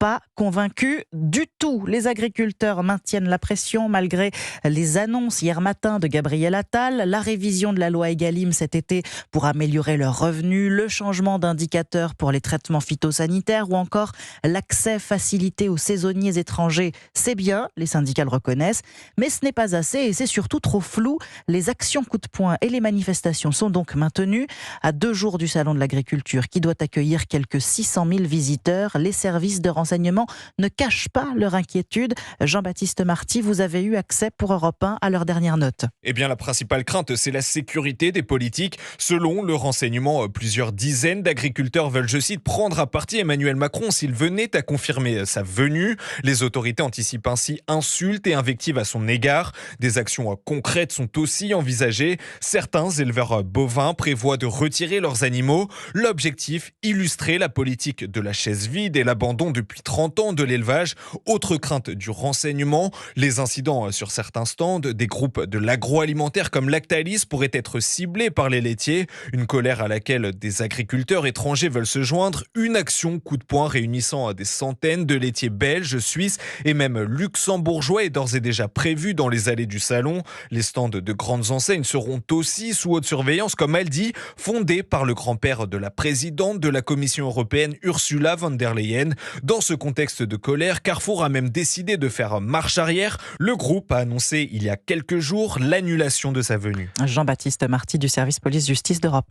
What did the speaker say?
pas convaincus du tout. Les agriculteurs maintiennent la pression malgré les annonces hier matin de Gabriel Attal, la révision de la loi Egalim cet été pour améliorer leurs revenus, le changement d'indicateur pour les traitements phytosanitaires ou encore l'accès facilité aux saisonniers étrangers. C'est bien, les syndicats le reconnaissent, mais ce n'est pas assez et c'est surtout trop flou. Les actions coup de poing et les manifestations sont donc maintenues. À 2 jours du Salon de l'Agriculture qui doit accueillir quelques 600 000 visiteurs, les services de renseignement ne cachent pas leur inquiétude. Jean-Baptiste Marty, vous avez eu accès pour Europe 1 à leur dernière note. Eh bien, la principale crainte, c'est la sécurité des politiques. Selon le renseignement, plusieurs dizaines d'agriculteurs veulent, je cite, prendre à partie Emmanuel Macron s'il venait à confirmer sa venue. Les autorités anticipent ainsi insultes et invectives à son égard. Des actions concrètes sont aussi envisagées. Certains éleveurs bovins prévoient de retirer leurs animaux. L'objectif, illustrer la politique de la chaise vide et l'abandon depuis 30 ans de l'élevage. Autre crainte du renseignement, les incidents sur certains stands, des groupes de l'agroalimentaire comme Lactalis pourraient être ciblés par les laitiers. Une colère à laquelle des agriculteurs étrangers veulent se joindre. Une action coup de poing réunissant des centaines de laitiers belges, suisses et même luxembourgeois est d'ores et déjà prévue dans les allées du salon. Les stands de grandes enseignes seront aussi sous haute surveillance comme Aldi, fondé par le grand-père de la présidente de la Commission européenne Ursula von der Leyen. Dans ce contexte de colère, Carrefour a même décidé de faire marche arrière. Le groupe a annoncé il y a quelques jours l'annulation de sa venue. Jean-Baptiste Marty du service police-justice d'Europe 1.